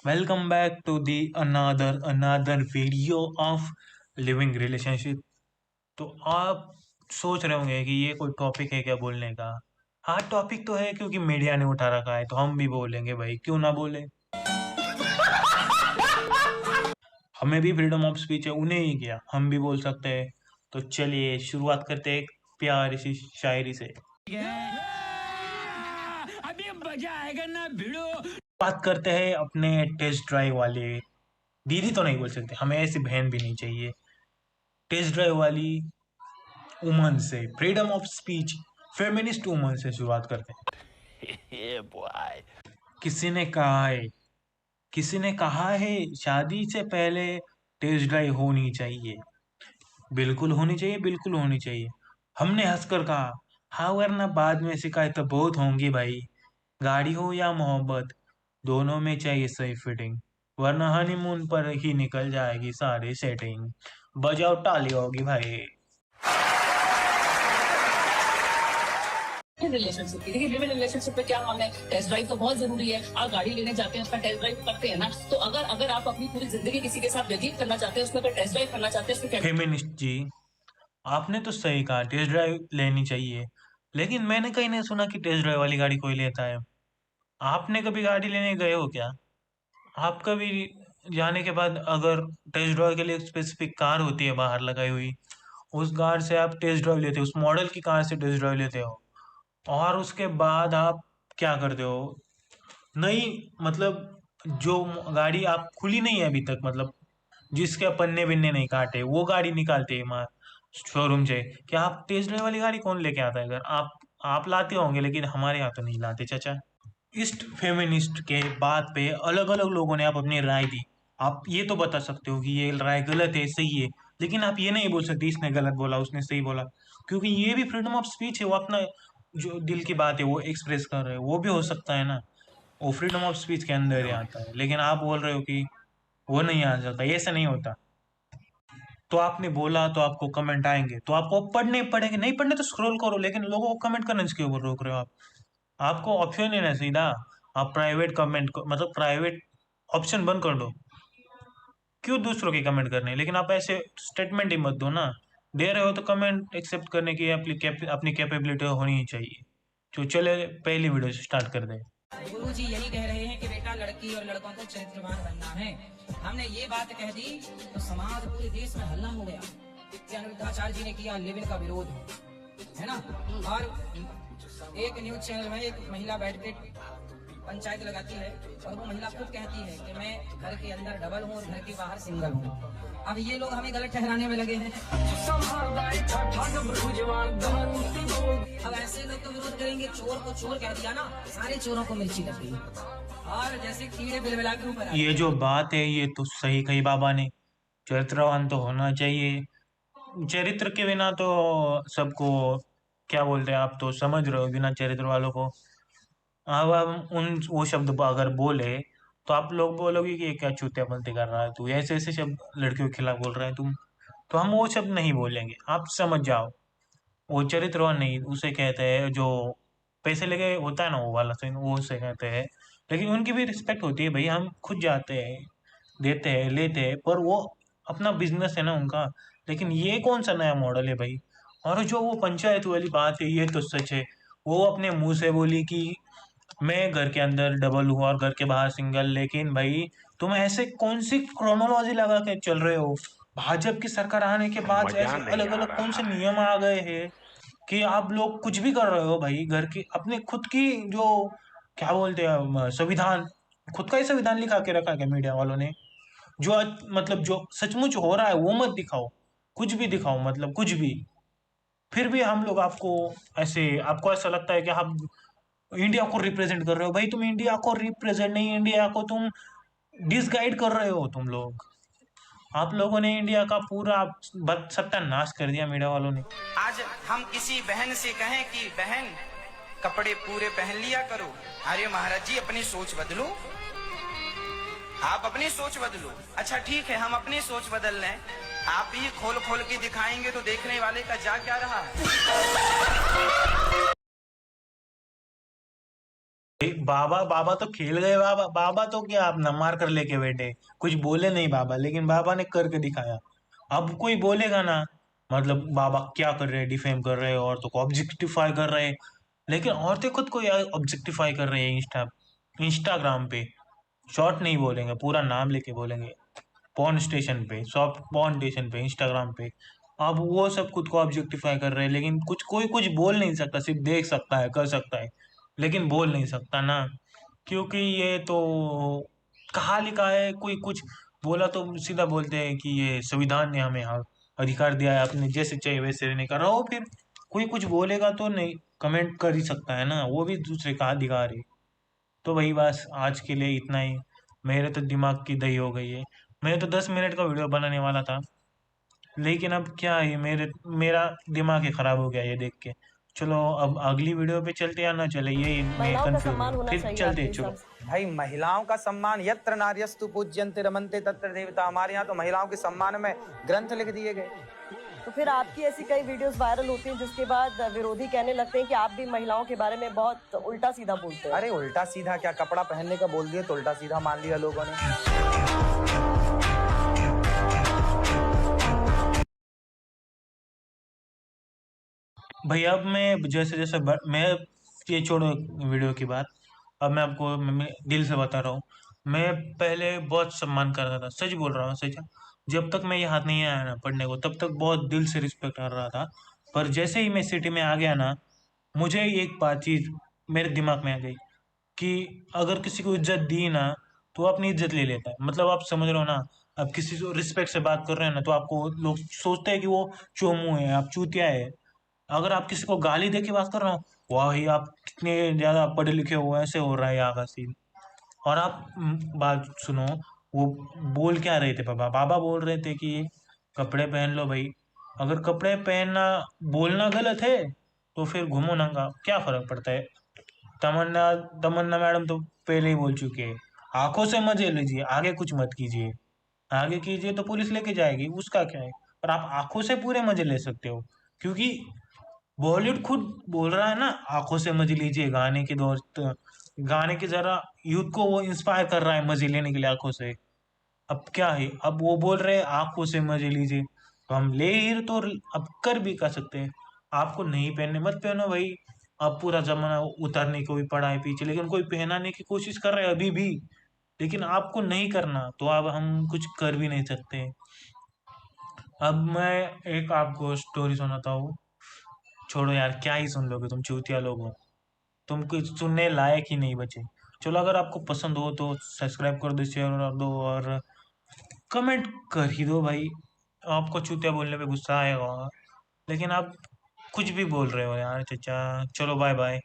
Welcome back to the another video of living relationship। तो आप सोच रहे होंगे कि ये कोई टॉपिक है क्या बोलने का। हाँ, टॉपिक तो है क्योंकि मीडिया ने उठा रखा है तो हम भी बोलेंगे भाई, क्यों ना बोले। हमें भी फ्रीडम ऑफ स्पीच है, उन्हें ही क्या हम भी बोल सकते हैं। तो चलिए शुरुआत करते हैं एक प्यारी सी शायरी से। अभी मजा आएगा ना भिड़ो। बात करते हैं अपने टेस्ट ड्राइव वाले। दीदी तो नहीं बोल सकते, हमें ऐसी बहन भी नहीं चाहिए। टेस्ट ड्राइव वाली वुमन से, freedom of speech feminist woman से शुरुआत करते हैं। किसी ने कहा है किसी ने कहा है शादी से पहले टेस्ट ड्राइव होनी चाहिए। बिल्कुल होनी चाहिए, बिल्कुल होनी चाहिए। हमने हंसकर कहा हाँ, वरना बाद में शिकायत तो बहुत होंगी भाई। गाड़ी हो या मोहब्बत, दोनों में चाहिए सही फिटिंग, वरना हनीमून पर ही निकल जाएगी सारी सेटिंग। बजाओ ताली होगी भाई। रिलेशनशिप की, देखिए लिव इन रिलेशनशिप पे क्या मामला है, टेस्ट ड्राइव तो बहुत जरूरी है। आप गाड़ी लेने जाते हैं, उसका टेस्ट ड्राइव करते हैं ना। तो अगर अगर आप अपनी पूरी जिंदगी किसी के साथ व्यतीत करना चाहते हैं, उसमें अगर टेस्ट ड्राइव करना चाहते हैं, उसमें फेमिनिस्ट जी, आपने तो सही कहा, टेस्ट ड्राइव लेनी चाहिए। लेकिन मैंने कहीं नहीं सुना कि टेस्ट ड्राइव वाली गाड़ी कोई लेता है। आपने कभी गाड़ी लेने गए हो क्या? आप कभी जाने के बाद अगर टेस्ट ड्राइव के लिए स्पेसिफिक कार होती है बाहर लगाई हुई, उस कार से आप टेस्ट ड्राइव लेते हो, उस मॉडल की कार से टेस्ट ड्राइव लेते हो, और उसके बाद आप क्या करते हो? नई, मतलब जो गाड़ी आप खुली नहीं है अभी तक, मतलब जिसके पन्ने बिन्ने नहीं काटे, वो गाड़ी निकालते हैं माँ शोरूम से। क्या आप टेस्ट ड्राइव वाली गाड़ी कौन लेके आता है? अगर आप लाते होंगे, लेकिन हमारे यहाँ तो नहीं लाते चाचा। इस फेमिनिस्ट के बात पे अलग अलग लोगों ने आप अपनी राय दी। आप ये तो बता सकते हो कि ये राय गलत है, सही है, लेकिन आप ये नहीं बोल सकते इसने गलत बोला, उसने सही बोला। क्योंकि ये भी फ्रीडम ऑफ स्पीच है, वो अपना जो दिल की बात है वो एक्सप्रेस कर रहे हैं, वो भी हो सकता है ना। वो फ्रीडम ऑफ स्पीच के अंदर ही आता है, लेकिन आप बोल रहे हो कि वो नहीं आ सकता, ऐसा नहीं होता। तो आपने बोला तो आपको कमेंट आएंगे, तो आपको पढ़ने पड़ेंगे, नहीं पढ़ने तो स्क्रॉल करो, लेकिन लोगों को कमेंट करने से क्यों रोक रहे हो आप? आपको ऑप्शन है ना सीधा। आप प्राइवेट कमेंट, मतलब प्राइवेट ऑप्शन बंद कर दो। क्यों दूसरों के कमेंट करने? लेकिन आप ऐसे स्टेटमेंट ही मत दो ना। दे रहे हो तो कमेंट एक्सेप्ट करने की अपनी कैपेबिलिटी होनी ही चाहिए। तो चले पहली वीडियो से स्टार्ट कर दे। गुरु जी यही कह रहे हैं कि बेटा लड़की और लड़कों को चरित्रवान बनना है। हमने ये बात कह दी तो समाज पूरे देश में हल्ला हो गया कि अनिरुद्धाचार्य जी ने किया लिव इन का विरोध, है ना। और एक न्यूज चैनल में एक महिला बैठ के पंचायत लगाती है और वो महिला खुद कहती है कि मैं घर के अंदर डबल हूँ और घर के बाहर सिंगल हूँ। अब ये लोग हमें गलत ठहराने में लगे हैं। अब ऐसे लोग तो विरोध करेंगे, चोर को चोर कह दिया ना, सारे चोरों को मिर्ची लग गई और जैसे कीड़े बिलबिला के ऊपर। ये जो बात है ये तो सही कही बाबा ने, चरित्रवान तो होना चाहिए। चरित्र के बिना तो सबको, क्या बोलते हैं आप तो समझ रहे हो, बिना चरित्र वालों को। अब हम उन वो शब्द अगर बोले तो आप लोग बोलोगे कि ये क्या चूतियापंती कर रहा है तू, ऐसे ऐसे शब्द लड़कियों के खिलाफ बोल रहा है तुम। तो हम वो शब्द नहीं बोलेंगे, आप समझ जाओ। वो चरित्रवान नहीं, उसे कहते हैं जो पैसे लेके होता है ना, वो वाला सीन, वो उसे कहते हैं। लेकिन उनकी भी रिस्पेक्ट होती है भाई, हम खुद जाते हैं, देते हैं, लेते हैं, पर वो अपना बिजनेस है ना उनका। लेकिन ये कौन सा नया मॉडल है भाई? और जो वो पंचायत वाली बात है, ये तो सच है। वो अपने मुंह से बोली कि मैं घर के अंदर डबल हूँ और घर के बाहर सिंगल। लेकिन भाई तुम ऐसे कौन सी क्रोनोलॉजी लगा के चल रहे हो? भाजपा की सरकार आने के बाद मजा ऐसे नहीं अलग आ अलग कौन से रहा है। नियम आ गए हैं कि आप लोग कुछ भी कर रहे हो भाई। घर की अपने खुद की जो, क्या बोलते हैं, संविधान, खुद का ही संविधान लिखा के रखा है क्या मीडिया वालों ने? जो मतलब जो सचमुच हो रहा है वो मत दिखाओ, कुछ भी दिखाओ, मतलब कुछ भी। फिर भी हम लोग आपको ऐसे, आपको ऐसा लगता है कि आप इंडिया को रिप्रेजेंट कर रहे हो। भाई तुम इंडिया को रिप्रेजेंट नहीं, इंडिया को तुम डिसगाइड कर रहे हो तुम लोग। आप लोगों ने इंडिया का पूरा सत्यानाश कर दिया, मीडिया वालों ने। आज हम किसी बहन से कहें कि बहन कपड़े पूरे पहन लिया करो, अरे महाराज जी अपनी सोच बदलो, आप अपनी सोच बदलो। अच्छा ठीक है, हम अपनी सोच बदल लें, आप ही खोल खोल के दिखाएंगे तो देखने वाले का जा क्या रहा है। भाई बाबा बाबा तो खेल गए, बाबा बाबा तो क्या अपना मार कर लेके बैठे, कुछ बोले नहीं बाबा, लेकिन बाबा ने करके दिखाया। अब कोई बोलेगा ना, मतलब बाबा क्या कर रहे हैं, डिफेम कर रहे हैं, औरतों को ऑब्जेक्टिफाई कर रहे हैं, लेकिन औरतें खुद को ऑब्जेक्टिफाई कर रही है इंस्टाग्राम पे। शॉर्ट नहीं बोलेंगे, पूरा नाम लेके बोलेंगे, पॉर्न स्टेशन पे, सॉफ्ट पॉर्न स्टेशन पे, इंस्टाग्राम पे। अब वो सब खुद को ऑब्जेक्टिफाई कर रहे हैं, लेकिन कोई कुछ बोल नहीं सकता, सिर्फ देख सकता है, कर सकता है, लेकिन बोल नहीं सकता ना, क्योंकि ये तो कहा लिखा है। कोई कुछ बोला तो सीधा बोलते हैं कि ये संविधान ने हमें अधिकार दिया है अपने जैसे चाहिए वैसे रहने का। रहो फिर, कोई कुछ बोलेगा तो नहीं, कमेंट कर ही सकता है ना, वो भी दूसरे का अधिकार है। तो वही बस आज के लिए इतना ही। मेरे तो दिमाग की दही हो गई है। मैं तो 10 मिनट का वीडियो बनाने वाला था, लेकिन अब क्या है, मेरा दिमाग ही खराब हो गया ये देख के। चलो अब अगली वीडियो पे चलते या ना चले, यही मैं महिलाओं का कंफ्यूज सम्मान हूँ, होना फिर चाहिए चलते आपके हैं, चलो। हिसाब से? भाई महिलाओं का सम्मान, यत्र नार्यस्तु पूज्यन्ते रमन्ते तत्र देवता, हमारे यहाँ तो महिलाओं के सम्मान में ग्रंथ लिख दिए गए। तो फिर आपकी ऐसी कई वीडियोस वायरल होती हैं जिसके बाद विरोधी कहने लगते हैं कि आप भी महिलाओं के बारे में बहुत उल्टा सीधा बोलते हो। अरे उल्टा सीधा क्या, कपड़ा पहनने का बोल दिए तो उल्टा सीधा मान लिया लोगों ने। भैया अब मैं जैसे जैसे मैं, ये छोड़ो वीडियो की बात। अब मैं आपको मैं दिल से बता रहा हूँ, मैं पहले बहुत सम्मान करता था, सच बोल रहा हूँ, सच। जब तक मैं ये हाथ नहीं आया ना पढ़ने को, तब तक बहुत दिल से रिस्पेक्ट कर रहा था। पर जैसे ही मैं सिटी में आ गया ना, मुझे एक बात चीज मेरे दिमाग में आ गई कि अगर किसी को इज्जत दी ना, तो वो अपनी इज्जत ले लेता है। मतलब आप समझ रहे हो ना, अब किसी से रिस्पेक्ट से बात कर रहे हैं ना, तो आपको लोग सोचते हैं कि वो चोमू है, आप चूतिया है। अगर आप किसी को गाली दे के बात कर रहे हो, वाह भाई आप कितने ज्यादा पढ़े लिखे हो, ऐसे हो रहा है यहाँ का सीन। और आप बात सुनो, वो बोल क्या रहे थे, बाबा बाबा बोल रहे थे कि कपड़े पहन लो भाई। अगर कपड़े पहनना बोलना गलत है, तो फिर घूमो नंगा, क्या फर्क पड़ता है। तमन्ना तमन्ना मैडम तो पहले ही बोल चुके हैं, आंखों से मजे लीजिए, आगे कुछ मत कीजिए। आगे कीजिए तो पुलिस लेके जाएगी, उसका क्या है। पर आप आंखों से पूरे मजे ले सकते हो, क्योंकि बॉलीवुड खुद बोल रहा है ना, आंखों से मजे लीजिए, गाने के दोस्त, गाने के जरा यूथ को वो इंस्पायर कर रहा है मजे लेने के लिए आंखों से। अब क्या है, अब वो बोल रहे हैं आंखों से मजे लीजिए, तो हम ले ही तो, अब कर भी कर सकते हैं। आपको नहीं पहनने मत पहनो भाई। अब पूरा जमाना उतारने को भी पड़ा है पीछे, लेकिन कोई पहनाने की कोशिश कर रहा है अभी भी, लेकिन आपको नहीं करना, तो अब हम कुछ कर भी नहीं सकते। अब मैं एक आपको स्टोरी सुनाता हूँ। छोड़ो यार, क्या ही सुन लोगे, तुम चूतिया लोग हो, तुम कुछ सुनने लायक ही नहीं बचे। चलो अगर आपको पसंद हो तो सब्सक्राइब कर दो, शेयर कर दो, और कमेंट कर ही दो भाई। आपको चूतिया बोलने पे गुस्सा आएगा, लेकिन आप कुछ भी बोल रहे हो यार चचा। चलो बाय बाय।